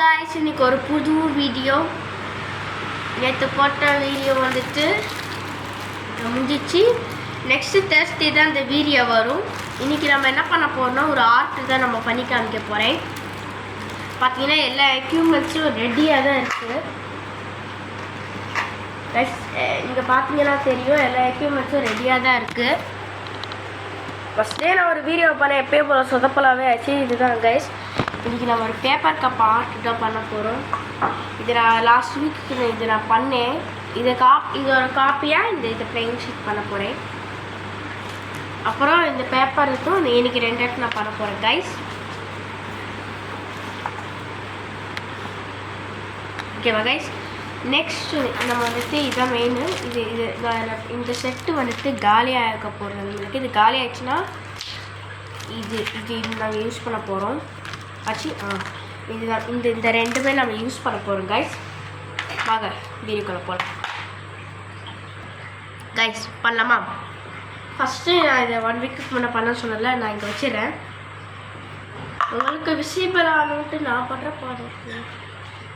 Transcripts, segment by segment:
Guys இன்னைக்கு ஒரு புது வீடியோ நேத்து போட்ட வீடியோ வந்துட்டு முடிஞ்சிச்சு நெக்ஸ்ட் Thursday தான் இந்த வீடியோ வரும் இன்னைக்கு நம்ம என்ன பண்ண போறோம்னா ஒரு ஆர்ட் தான் நம்ம பண்ணி காமிக்க போறேன் பாத்தீங்கன்னா எல்லா எக்யூப்மென்ட்ஸும் ரெடியா தான் இருக்கு गाइस நீங்க பாத்தீங்கன்னா தெரியும் எல்லா எக்யூப்மென்ட்ஸும் ரெடியா தான் இருக்கு ஃபர்ஸ்ட் டே நான் ஒரு வீடியோ பண்ணேன் எப்பவே போல சொதப்பலாவே ஆச்சு இதுதான் गाइस இன்னைக்கு நம்ம ஒரு பேப்பர் கப் ஆர்ட் தான் பண்ண போறோம் இது நான் லாஸ்ட் வீக் இது நான் பண்ணேன் இது ஒரு காப்பியா இந்த பிளேயிங் ஷீட் பண்ண போறேன் அப்புறம் இந்த பேப்பர் இருக்கும் இன்னைக்கு ரெண்டு இடத்துல நான் பண்ண போறேன் गाइस ஓகேவா गाइस நெக்ஸ்ட் நம்ம வந்துட்டு இதான் மெயின் இது இந்த செட்டு வந்துட்டு காலியாக இருக்க போகிறது உங்களுக்கு இது காலி ஆயிடுச்சுன்னா இது நாங்கள் யூஸ் பண்ண போகிறோம் ஆச்சு இதுதான் இந்த ரெண்டுமே நம்ம யூஸ் பண்ண போகிறோம் गाइस வாங்க வீடியோக்குள்ள போகலாம் गाइस பண்ணலாமா ஃபஸ்ட்டு நான் இதை 1 வீக்குக்கு முன்னே பண்ண சொன்னதில்ல நான் இங்கே வச்சிடுறேன் உங்களுக்கு விசிபிள் ஆகணுன்ட்டு நான் பண்ணுற போகிறேன்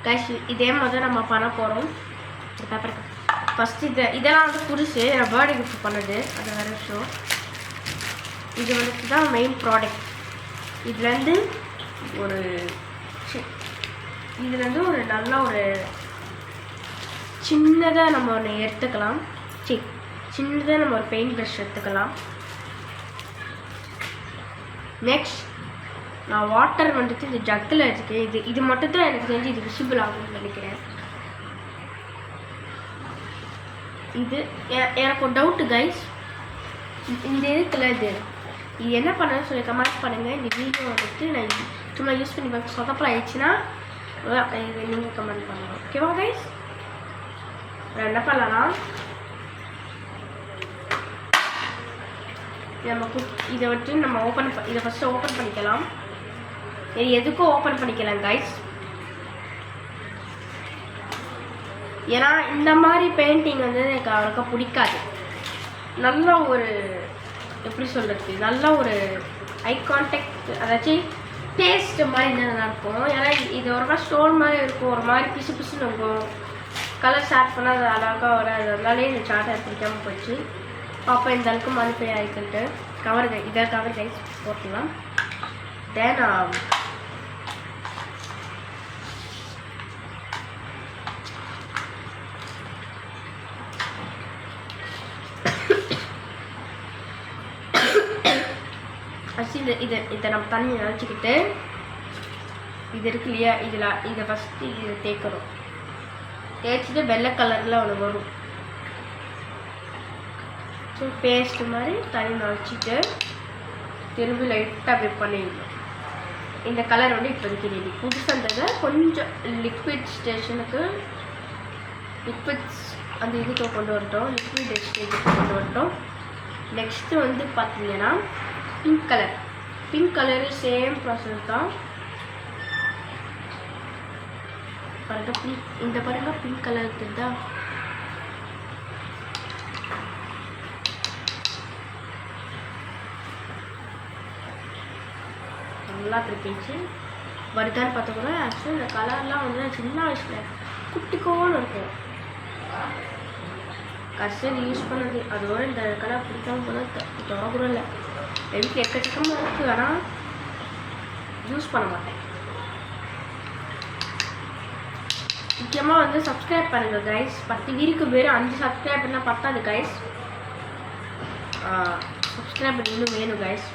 गाइस இதே மாதிரி நம்ம பண்ண போகிறோம் பேப்பர் ஃபஸ்ட்டு இதெல்லாம் வந்து புதுசு நான் பர்த்டே கிஃப்ட் பண்ணது அது வேறு விஷயம் இது வந்துட்டு தான் மெயின் ப்ராடக்ட் இதுலேருந்து ஒரு நல்ல ஒரு சின்னதாக நம்ம ஒன்று எடுத்துக்கலாம் சின்னதாக நம்ம ஒரு பெயிண்ட் ப்ரஷ் எடுத்துக்கலாம் நெக்ஸ்ட் நான் வாட்டர் வந்துட்டு இந்த ஜக்கில் எடுத்துக்கேன் இது மட்டும் தான் எனக்கு தெரிஞ்சு இது விசிபிள் ஆகும்னு நினைக்கிறேன் இது எனக்கு ஒரு டவுட்டு गाइस இந்த இதுக்குள்ள இது என்ன பண்ணணும்னு சொல்லி கமெண்ட் பண்ணுங்கள் இந்த வீடியோ வந்துட்டு நான் சும்மா யூஸ் பண்ணி பார்த்து சொதப்பல் ஆயிடுச்சுன்னா இது நீங்கள் கமெண்ட் பண்ணணும் ஓகேவா गाइस என்ன பண்ணலாம் இதை வந்துட்டு நம்ம இதை ஃபஸ்ட்டு ஓப்பன் பண்ணிக்கலாம் இது எதுக்கும் ஓப்பன் பண்ணிக்கலாம் गाइस ஏன்னா இந்த மாதிரி பெயிண்டிங் வந்து எனக்கு அவருக்கு பிடிக்காது நல்ல ஒரு எப்படி சொல்கிறது நல்ல ஒரு ஐ கான்டாக்ட் அதாச்சும் டேஸ்ட் மாதிரி இருந்தால் நல்லாயிருக்கும் ஏன்னா இது ஒரு மாதிரி ஸ்டோன் மாதிரி இருக்கும் ஒரு மாதிரி பிசு பிசுன்னு இருக்கும் கலர் ஸ்டார்ட் பண்ணால் அது அழகாக வராது அதனாலே இந்த சார்ட்டை பிடிக்காமல் போச்சு பாப்பா இந்த அளவுக்கு மதிப்பே ஆகிக்கிட்டு இதை கவர் गाइस போட்டுக்கலாம் தென் இதை நம்ம தண்ணி நினச்சிக்கிட்டு இது இருக்கு இல்லையா இதை ஃபஸ்ட்டு இதை தேய்க்கணும் தேய்ச்சிட்டு வெள்ளை கலரில் ஒன்று வரும் ஸோ பேஸ்ட் மாதிரி தண்ணி நினச்சிட்டு திரும்பி லைட்டாக அப்படி பண்ணிடணும் இந்த கலர் வந்து இப்போதைக்கு ரெடி புதுசந்ததை கொஞ்சம் லிக்விட் ஸ்டேஷனுக்கு லிக்விட்ஸ் அந்த இதுக்கு கொண்டு வரட்டும் லிக்விட் ஸ்டேஜுக்கு கொண்டு வரட்டும் நெக்ஸ்ட்டு வந்து பார்த்தீங்கன்னா பிங்க் கலரு சேம் ப்ராசஸ் தான் பாருங்க இந்த பாருங்க பிங்க் கலர் இருக்குதா நல்லா பிரிப்பிச்சு வருதான்னு பார்த்த கூட ஆக்சுவலி இந்த கலர்லாம் வந்து சின்ன வயசில் குட்டிக்கோன்னு இருக்கும் கஸ்டர்ட் யூஸ் பண்ணது அதோட இந்த கலர் பிடிக்காம போல தொடக்கூட இல்லை எனக்கு எக்கச்சக்கமாக இருக்குது ஆனால் யூஸ் பண்ண மாட்டேன் முக்கியமாக வந்து சப்ஸ்கிரைப் பண்ணுங்கள் गाइस 10 வீருக்கு வெறும் 5 சப்ஸ்கிரைபர்லாம் பத்தாது गाइस சப்ஸ்கிரைபர் இன்னும் வேணும் गाइस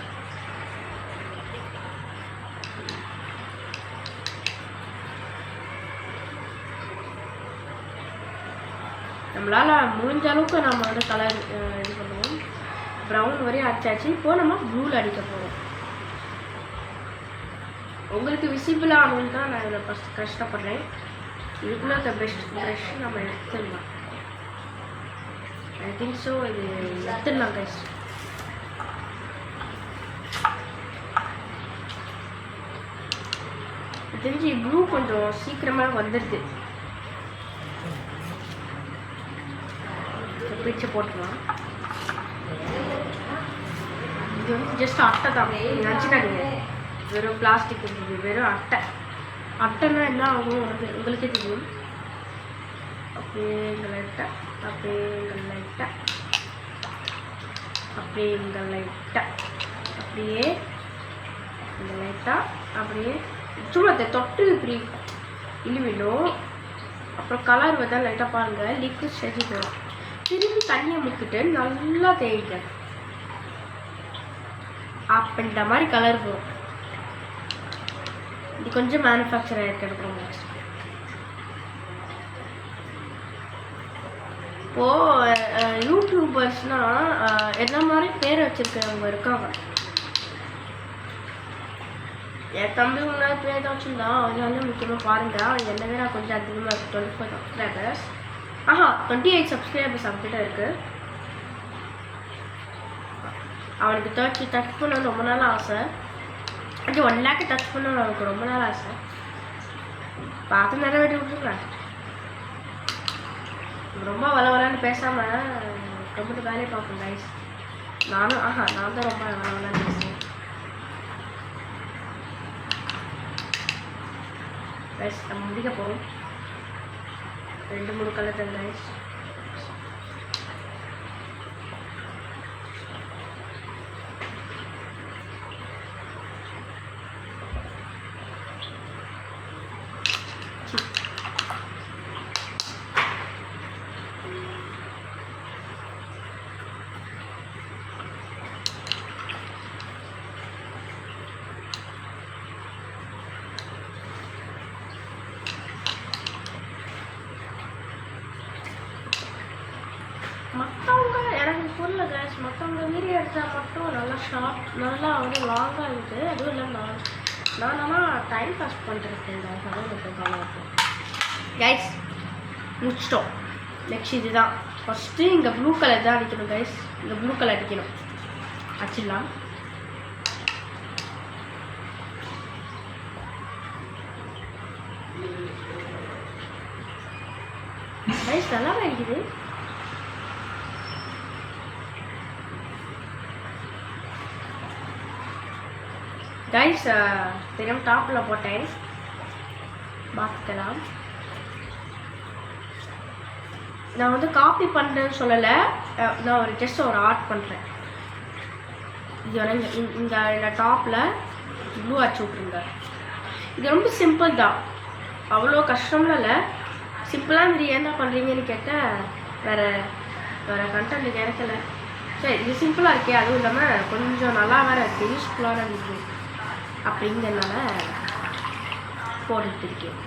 நம்மளால் முடிஞ்ச அளவுக்கு நம்ம வந்து கலர் இது பண்ணுவோம் ப்ரௌன் வரையும் அடிச்சாச்சு இப்போ நம்ம ப்ளூவில் அடிக்க போகிறோம் உங்களுக்கு விசிபிள் ஆகணுன்னு தான் நான் இதில் ஃபஸ்ட் கஷ்டப்படுறேன் இதுக்குள்ளே இந்த ப்ரஷ் நம்ம எடுத்துடலாம் ஐ திங்க் ஸோ இது எடுத்துடலாம் गाइस தெரிஞ்சு ப்ளூ கொஞ்சம் சீக்கிரமாக வந்துடுது பிரித்து போட்டுக்கலாம் இது வந்து ஜஸ்ட் அட்டை தான் நினச்சிக்காதீங்க வெறும் பிளாஸ்டிக் இருக்குது வெறும் அட்டை அட்டைன்னா என்ன ஆகும் உங்களுக்கே தெரியும். அப்படியே இங்கே லைட்டாக, அப்படியே இங்கே லைட்டாக, அப்படியே இங்கே லைட்டாக, அப்படியே இங்கே லைட்டாக, அப்படியே சும்மா தொட்டு இப்படி இழுவிடும். அப்புறம் கலர் வந்து லைட்டாக பாருங்கள், லிக்விட் ஸ்டேஜ் போடும். திரும்பி தண்ணியை முக்கிட்டு நல்லா தேய்ங்க. அப்போ இந்த மாதிரி கலர் போகும். இது கொஞ்சம் மேனுஃபேக்சர் ஆகிருக்கு ரொம்ப. இப்போது யூடியூபர்ஸ்னால் என்ன மாதிரி பேர் வச்சுருக்கிறவங்க இருக்காங்க. என் தம்பி முன்னாடி பேர் தான் வச்சுருந்தான். அவன் வந்து முக்கியமாக பாருங்கள், அவன் என்ன விட கொஞ்சம் அதிகமாக இருக்குது. 24 சப்ஸ்கிரைபர்ஸ். 28 சப்ஸ்கிரைபர்ஸ் அவன்கிட்ட இருக்குது. அவனுக்கு 30 டச் பண்ணணும்னு ரொம்ப நாள் ஆசை. அது 1 lakh டச் பண்ணணும்னு அவனுக்கு ரொம்ப நாள் ஆசை. பார்த்து நிறைவேற்றி விட்டுருக்கேன். ரொம்ப வளவலான்னு பேசாமல் ரொம்ப வேலையை பார்ப்பேன் கைஸ். நான் தான் ரொம்ப வளவலான்னு பேசுவேன் கைஸ். நம்ம முடிக்க போகிறோம். 2-3 கலர் தான் கைஸ். மற்றவங்க எனக்கு புரியல கேஸ். மற்றவங்க வீடியோ எடுத்தால் மட்டும் நல்லா ஷார்ட், நல்லா வந்து லாங்காக இருக்குது. அதுவும் இல்லை நான் ஆனால் டைம் பாஸ் பண்ணுறேன் கேஸ். அதுவும் எனக்கு கவலை இருக்கும் கைஸ். முடிச்சிட்டோம். நெக்ஸ்ட் இது தான் ஃபஸ்ட்டு. இங்கே ப்ளூ கலர் தான் அடிக்கணும் கைஸ். இங்கே ப்ளூ கலர் அடிக்கணும். அடிச்சிடலாம். கைஸ் நல்லாவே அடிக்குது. கைஸ் தெரியும் டாப்பில் போட்டேன், பார்த்துக்கலாம். நான் வந்து காப்பி பண்ணுறேன்னு சொல்லலை, நான் ஜஸ்ட் ஒரு ஆர்ட் பண்ணுறேன். இது இந்த டாப்பில் ப்ளூ அடிச்சு விட்ருங்க. இது ரொம்ப சிம்பிள் தான், அவ்வளோ கஷ்டம்லாம் இல்லை. சிம்பிளாக இந்த என்ன பண்ணுறீங்கன்னு கேட்டால் வேறு கண்டென்ட் கிடைக்கல. சரி, இது சிம்பிளாக இருக்கே. அதுவும் இல்லாமல் கொஞ்சம் நல்லா வேறு இருக்குது, யூஸ்ஃபுல்லான இருக்குது. அப்படிங்கிறதுனால போட்டுருக்கேன்.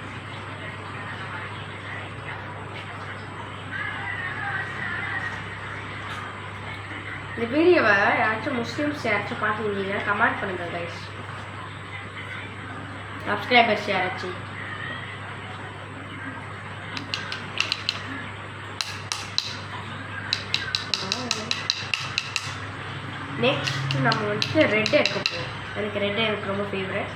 இந்த வீடியோவை யாராச்சும் முஸ்லீம்ஸ் யாராச்சும் பார்த்துருந்தீங்கன்னா கமெண்ட் பண்ணுங்கள் கைஸ். சப்ஸ்கிரைபர்ஸ் யாராச்சும். நெக்ஸ்ட் நம்ம வந்துட்டு ரெட் எடுக்க போகிறோம். எனக்கு ரொம்ப ஃபேவரட்.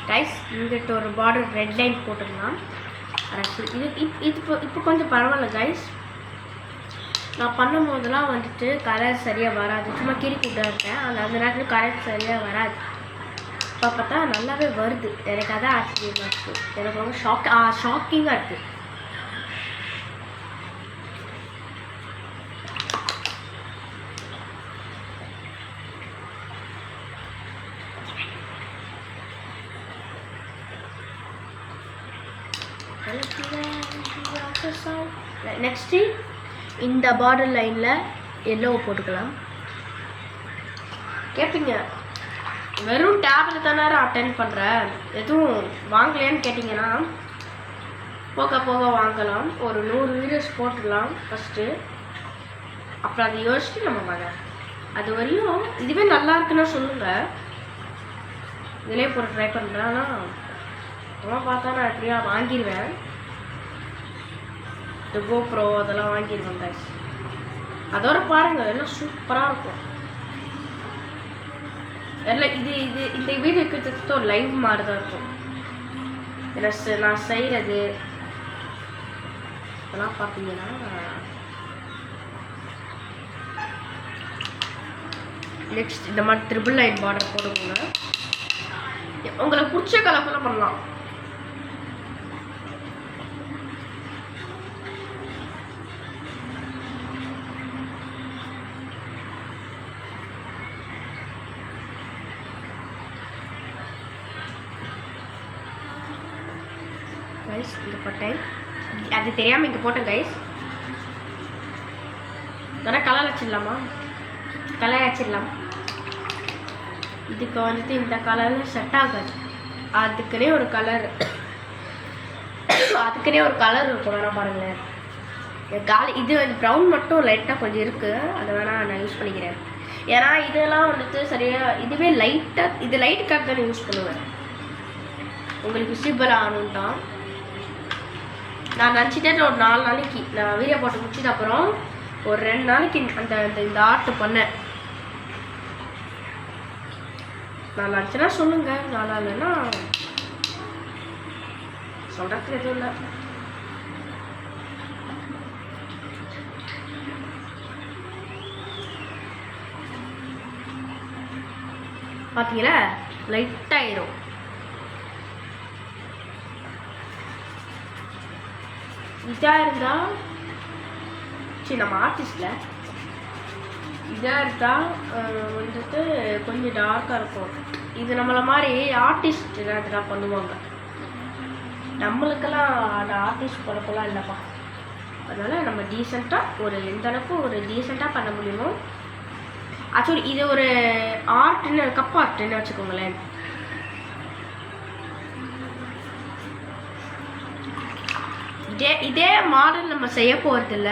கைஸ் இங்கிட்ட ஒரு பார்டர் ரெட் லைன் போட்டுடலாம். இப்போ கொஞ்சம் பரவாயில்ல கைஸ். நான் பண்ணும் போதெல்லாம் வந்துட்டு கலர் சரியாக வராது, சும்மா கிரிக்கிட்டு இருக்கேன். அந்த நேரத்தில் கலர் சரியாக வராது. இப்போ பார்த்தா நல்லாவே வருது. எனக்கு அதான் ஆச்சரியமாக இருக்குது. எனக்கு ரொம்ப ஷாக்கிங்காக இருக்குது. நெக்ஸ்ட்டு இந்த பார்டர் லைனில் எல்லோவை போட்டுக்கலாம். கேட்பீங்க, வெறும் டேபில் தானே அட்டென்ட் பண்ணுறேன், எதுவும் வாங்கலையான்னு கேட்டிங்கன்னா போக போக வாங்கலாம். ஒரு 100 வீடியோஸ் போட்டுடலாம் ஃபஸ்ட்டு. அப்புறம் அதை யோசிச்சுட்டு நம்ம வாங்க. அது வரையும் இதுவே நல்லா இருக்குன்னா சொல்லுங்கள், இதிலே போட்டு ட்ரை பண்ணுறேன். ஆனால் அதெல்லாம் பார்த்தா நான் எப்படியா வாங்கிடுவேன். இந்த கோப்ரோ அதெல்லாம் வாங்கிடுவேன் கைஸ். அதோட பாருங்கள் எல்லாம் சூப்பராக இருக்கும். எல்லாம் இது இது இந்த வீடியோ கிட்டத்தட்ட ஒரு லைவ் மாதிரி தான் இருக்கும். நான் செய்கிறது இதெல்லாம் பார்த்தீங்கன்னா நெக்ஸ்ட் இந்த மாதிரி ட்ரிபிள் லைன் பார்டர் போடுவோங்க. உங்களுக்கு பிடிச்ச கலர்ல பண்ணலாம். கைஸ் இந்த போட்டேன், அது தெரியாமல் இங்கே போட்டேன் கைஸ். வேணா கலர் வச்சிடலாமா? கலர் வச்சிடலாம். இதுக்கு வந்துட்டு இந்த கலரில் செட் ஆகாது. அதுக்குன்னே ஒரு கலர் இருக்கும். வேணா பாருங்களேன், இது ப்ரௌன் மட்டும் லைட்டாக கொஞ்சம் இருக்குது. அதை வேணால் நான் யூஸ் பண்ணிக்கிறேன். ஏன்னா இதெல்லாம் வந்துட்டு சரியாக இதுவே லைட்டாக இது லைட்டுக்காக தான் யூஸ் பண்ணுவேன். உங்களுக்கு விசிபிள் ஆகணும் தான் நான் நினச்சிட்டேன். ஒரு 4 நாளைக்கு நான் வீடியோ போட்டு முடிச்சிட்டு அப்புறம் ஒரு 2 நாளைக்கு இந்த ஆர்ட் பண்ணேன். நான் நினச்சேன்னா சொல்லுங்கள், நல்லா இல்லைன்னா சொல்கிறதுக்கு எதுவும் இல்லை. பார்த்தீங்களா லைட்டாயிரும். இதாக இருந்தால் சரி நம்ம ஆர்டிஸ்டில் இதாக இருந்தால் வந்துட்டு கொஞ்சம் டார்க்காக இருக்கும். இது நம்மளை மாதிரி ஆர்டிஸ்ட் இதெல்லாம் பண்ணுவாங்க. நம்மளுக்கெல்லாம் அந்த ஆர்டிஸ்ட் பழக்கெல்லாம் இல்லைப்பா. அதனால் நம்ம டீசெண்டாக எந்த அளவுக்கு ஒரு டீசெண்டாக பண்ண முடியுமோ. ஆக்சுவலி இது ஒரு ஆர்ட்னு கப் ஆர்ட்னு வச்சுக்கோங்களேன். இதே மாடல் நம்ம செய்ய போகிறதில்ல.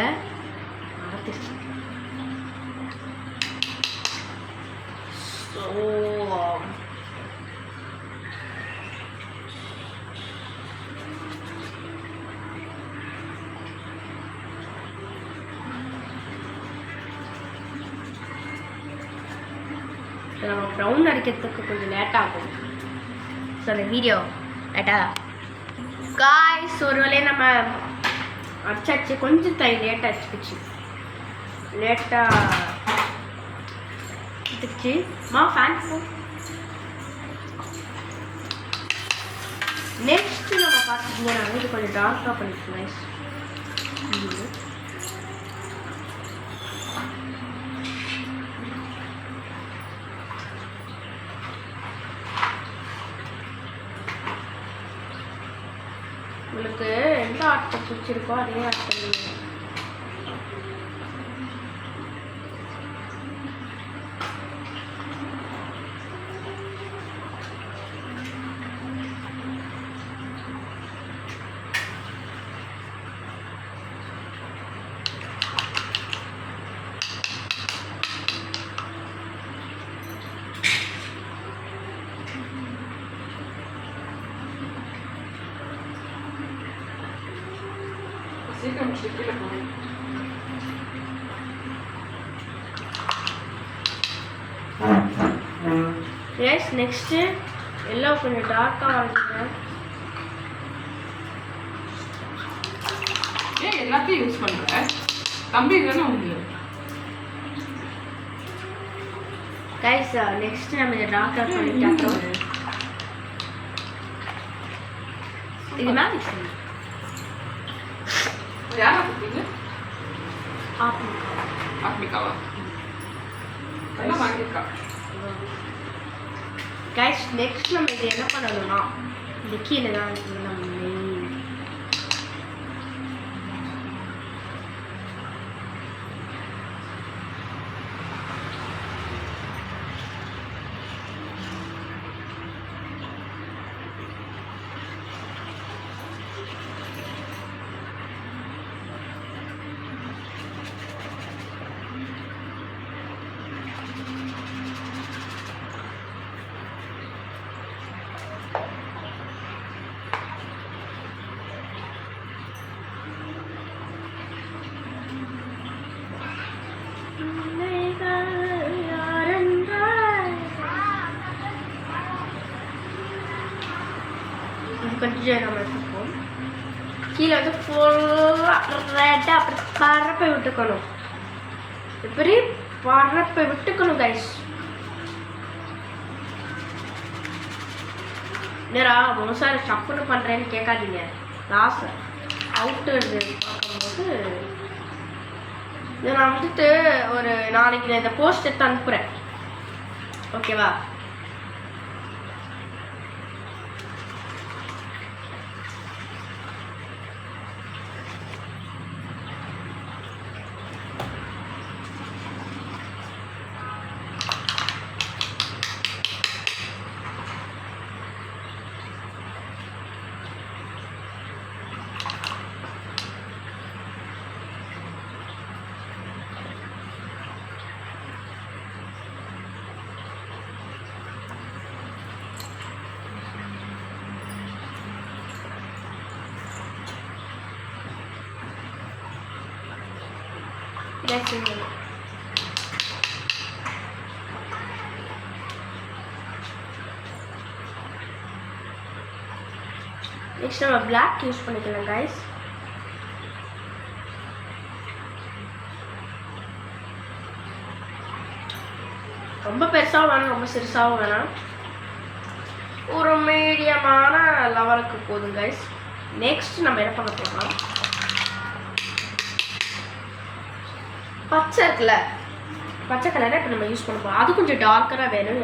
நம்ம ப்ரௌன் அடிக்கிறதுக்கு கொஞ்சம் லேட் ஆகும். ஸோ அந்த வீடியோ லேட்டாக காய்ஸ் ஒரு வேலையை நம்ம அடிச்சாச்சு. கொஞ்சம் லேட்டாக அடிச்சுக்கிச்சு, லேட்டாக எடுத்துக்கிச்சு. ஃபேன் போ. நெக்ஸ்ட்டு நம்ம பார்த்துக்கிங்கன்னா இது கொஞ்சம் டார்க்காக பண்ணிக்கலாம் நைஸ். உங்களுக்கு எந்த ஆர்ட் பிடிச்சிருக்கோ அதே ஆர்ட் பண்ணுங்க. எஸ் நெக்ஸ்ட்டு எல்லாம் கொஞ்சம் டார்க்காக வரைஞ்சிக்கிறேன். ஏன் எல்லாத்தையும் யூஸ் பண்ணுறேன் தம்பி தானே உங்களுக்கு கைஸ். நெக்ஸ்ட்டு நம்ம இதை டார்க்காக பண்ணிட்டு இது மேலே யாரா கொடுத்தீங்க? ஆத்மிகா. ஆத்மிகாவா? நல்லா வாங்கியிருக்கா. கைஸ் நெக்ஸ்ட் நம்ம இது என்ன பண்ணணும்னா இந்த கீழே தான் நம்ம மெயின் இது கொஞ்சம் நம்ம எடுத்துப்போம். கீழே வந்து ஃபுல்லாக ரெட்டாக அப்படி பரப்பை விட்டுக்கணும். இப்படி பரப்பை விட்டுக்கணும் கைஸ். நேரா முழுசாக ஸ்டப்புன்னு பண்ணுறேன்னு கேட்காதீங்க. லாஸ்ட் அவுட்டு பார்க்கும்போது இதை நான் வந்துட்டு ஒரு நாளைக்கு நான் இந்த போஸ்ட் எடுத்து அனுப்புகிறேன். ஓகேவா? நெக்ஸ்ட் நம்ம பிளாக் யூஸ் பண்ணிக்கலாம் கைஸ். ரொம்ப பெருசாகவும் வேணாம், ரொம்ப சிறுசாகவும் வேணாம், ஒரு மீடியமான லெவலுக்கு போதும் கைஸ். நெக்ஸ்ட் நம்ம என்ன பண்ண போகிறோம், பச்சை இருக்குல்ல, பச்சை கலரை இப்போ நம்ம யூஸ் பண்ண போகிறோம். அது கொஞ்சம் டார்க்கராக வேணும்.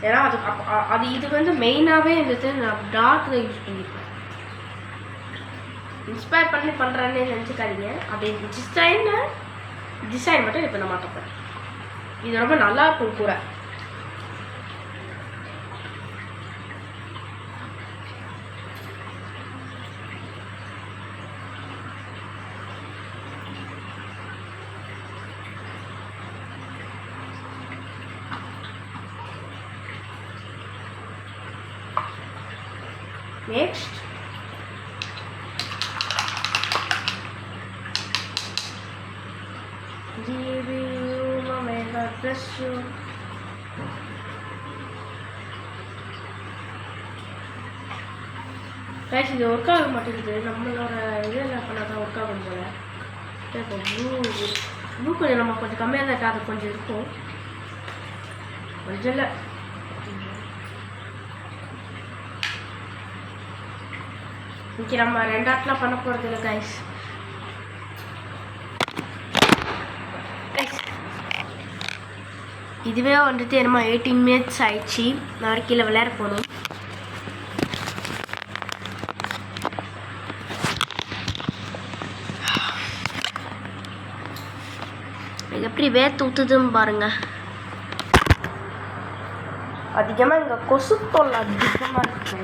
ஏன்னா அது இது வந்து மெயினாகவே இருந்தது நான் டார்க் தான் யூஸ் பண்ணியிருப்பேன். இன்ஸ்பயர் பண்ணி பண்ணுறேன்னு நினச்சிக்காதீங்க. அப்படி டிசைன் மட்டும் இப்போ நான் மாட்டேன். இது ரொம்ப நல்லா இருக்கும் கூட. Next, give you my God bless you. Guys, இது ஒர்க் ஆக மாட்டேங்குது. நம்மளோட இதெல்லாம் பண்ணாதான் ஒர்க் ஆகும் போல. இப்போ ப்ளூ கொஞ்சம் நம்ம கொஞ்சம் கம்மியாக தான் இருக்கா, அது கொஞ்சம் இருக்கும், கொஞ்சம் இல்லை. இன்னைக்கு நம்ம 2 ஆட்லாம் பண்ண போகிறது இல்லை கைஸ். இதுவே வந்துட்டு என்னமோ 18 minutes ஆயிடுச்சு. நான் கீழே விளையாட போகணும். எப்படி வேர்த்து ஊற்றுதுன்னு பாருங்க. அதிகமாக இங்கே கொசு தொல்லை அதிகமாக இருக்கு.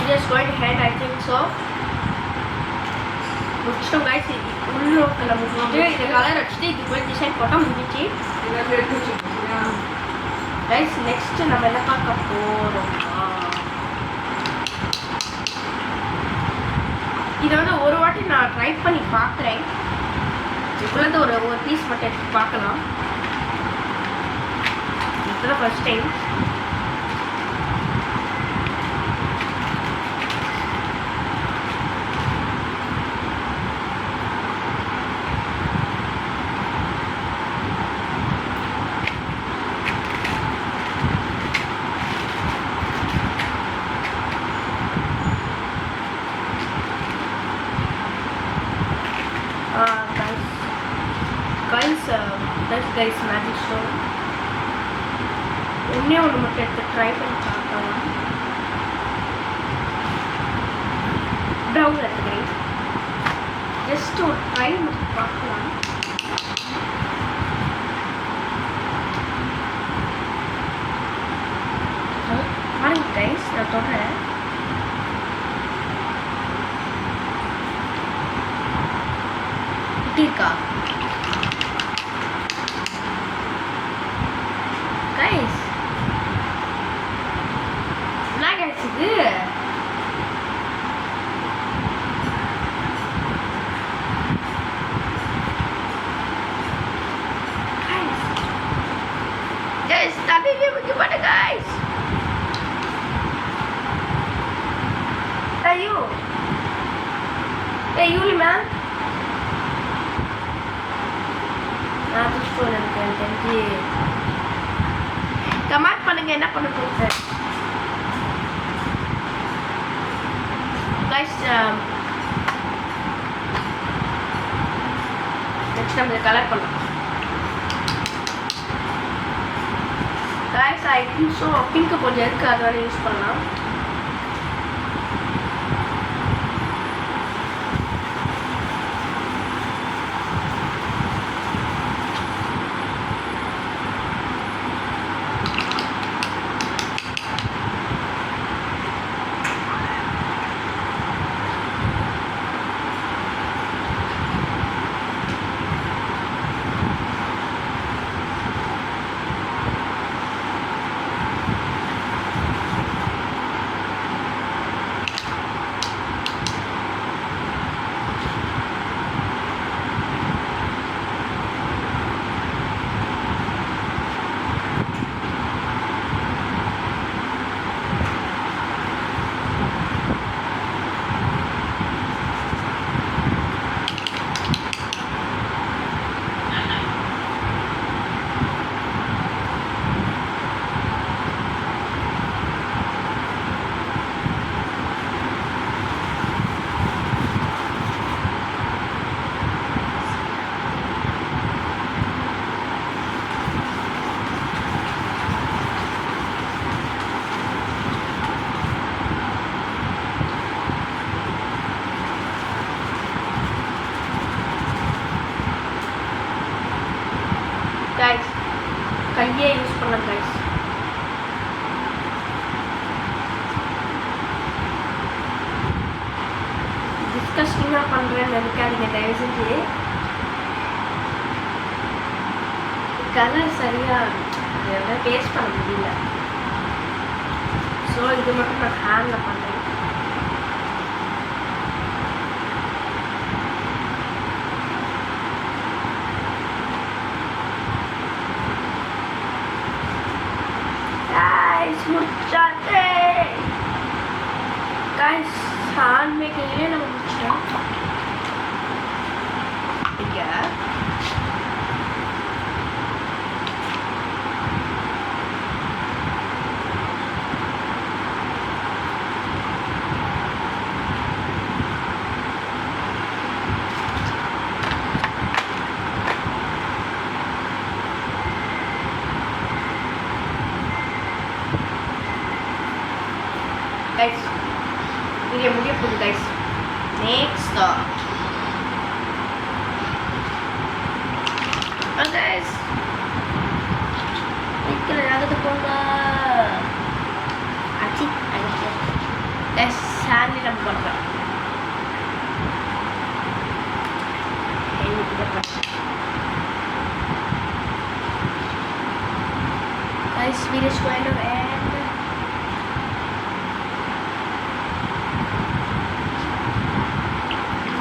Just going to hand, I think so. முடிச்சிட்டோம் guys. உள்ளோக்கில் முடிச்சுட்டு இந்த கலர் வச்சுட்டு இது போய் டிசைன் போட்டால் முடிச்சு guys. நெக்ஸ்ட் நம்ம என்ன பார்க்க போகிறோம், இதை வந்து ஒரு வாட்டி நான் ட்ரை பண்ணி பார்க்குறேன். இவ்வளோது ஒரு பீஸ் மட்டும் எடுத்து பார்க்கலாம். இதுதான் ஃபர்ஸ்ட் டைம். ஒன்றே ஒன்று மட்டும் எடுத்து ட்ரை பண்ணி பார்க்கலாம். ப்ரௌன் எடுத்துக்கிறேன். ஜஸ்ட் ஒரு ட்ரை மட்டும் பார்க்கலாம். பாருங்க கைஸ், நான் தொடறேன். இருக்கா கைஸ்? என்ன கைஸ் இது? கைஸ் தண்ணி வைக்க மாட்டேன் கைஸ். ஐயோ ஏய் யூலி மேம், நான் துஷ்போன் இருக்கேன். தெரிஞ்சு கமெண்ட் பண்ணுங்க என்ன பண்ண போகுது கைஸ். நெக்ஸ்ட் நம்ம கலர் பண்ணலாம் guys. I think so pink கொஞ்சம் இருக்குது, அது வரை யூஸ் பண்ணலாம். கைஸ் கையே யூஸ் பண்ணலாம் கைஸ். டிஸ்கஸ்டிங்காக பண்ணுறேன்னு நினைக்காதீங்க தயவு செஞ்சு. கலர் சரியாக பேஸ்ட் பண்ண முடியல. ஸோ இது மட்டும் நான் ஹேண்டில் பண்ணுறேன். முடிச்சாச்சே கைஸ். ஹேண்ட் மேக்கிங்லேயே நம்ம முடிச்சிட்டோம். இங்கே guys, video முடிய போகுது guys. Next guys, நிக்கல யாவது போங்க. அச்சி அச்சி guys, சாண்டி நம்ம பண்றோம். Guys, video is going to end.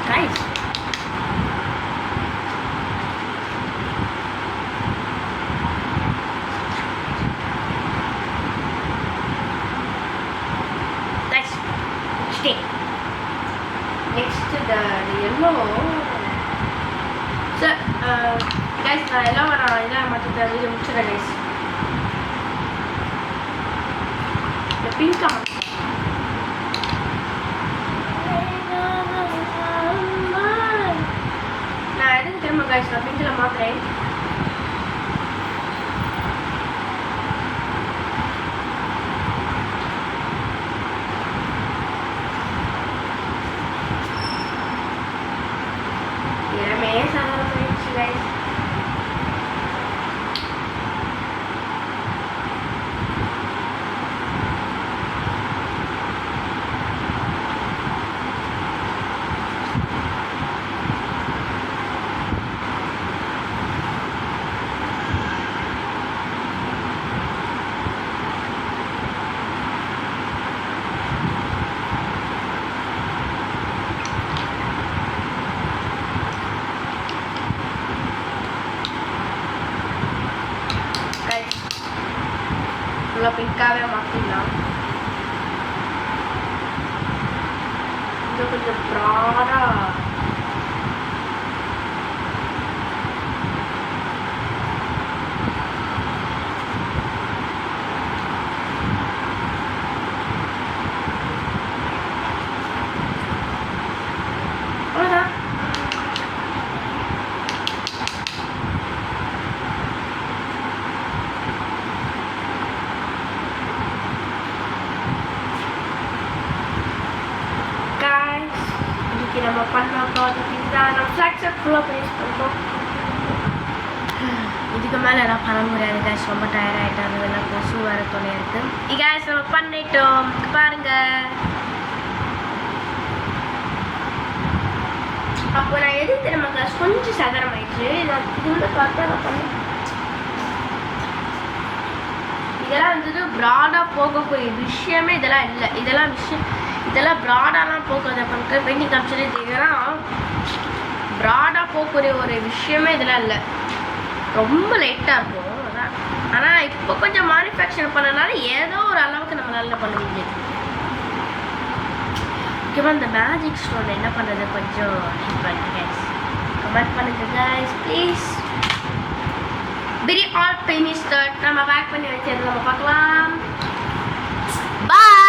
Guys, stay. Next to the yellow. So, guys, I love the video guys. The pink color. Guys, நான் பிங்க்ல மாத்துறேன். ஃபுல்லாக பிங்காகவே மாற்றிடலாம். இன்னும் கொஞ்சம் ப்ராடாக அவ்வளோதான். இன்னைக்கு நம்ம பண்ண ப்ராஜெக்ட் இதுதான். நம்ம ஃப்ளாக்ஸை ஃபுல்லாக பேஸ் பண்ணுறோம். இதுக்கு மேலே எல்லாம் பண்ண முடியாது கேஸ். ரொம்ப டயர்ட் ஆகிட்டாங்க. இதெல்லாம் கொசு வர துணையாக இருக்குது. கேஸ் நம்ம பண்ணிட்டோம் பாருங்க. அப்போ நான் எது தெரியுமா கேஸ் கொஞ்சம் சகரமாயிடுச்சு. நான் இது வந்து பார்த்தா நான் பண்ணேன். இதெல்லாம் வந்துட்டு ப்ராடாக போகக்கூடிய விஷயமே இதெல்லாம் இல்லை. இதெல்லாம் ப்ராடாலாம் போகாத பண்ணுற பெயிண்டிங் காமிச்சதே தெரியும். ப்ராடாக போகக்கூடிய ஒரு விஷயமே இதெல்லாம் இல்லை. ரொம்ப லைட்டாக இருக்கும் அதான். ஆனால் இப்போ கொஞ்சம் மேனுஃபேக்சர் பண்ணனால ஏதோ ஒரு அளவுக்கு நம்மளால பண்ணுவீங்க. முக்கியமாக இந்த மேஜிக் ஸ்டோன் என்ன பண்ணுறது கொஞ்சம் ஹெல்ப் பண்ணுங்க கைஸ். கமெண்ட் பண்ணுங்க கைஸ் ப்ளீஸ். பிரி ஆல் ஃபினிஷ்ட். நம்ம பேக் பண்ணி வச்சது நம்ம பார்க்கலாம். பாய்.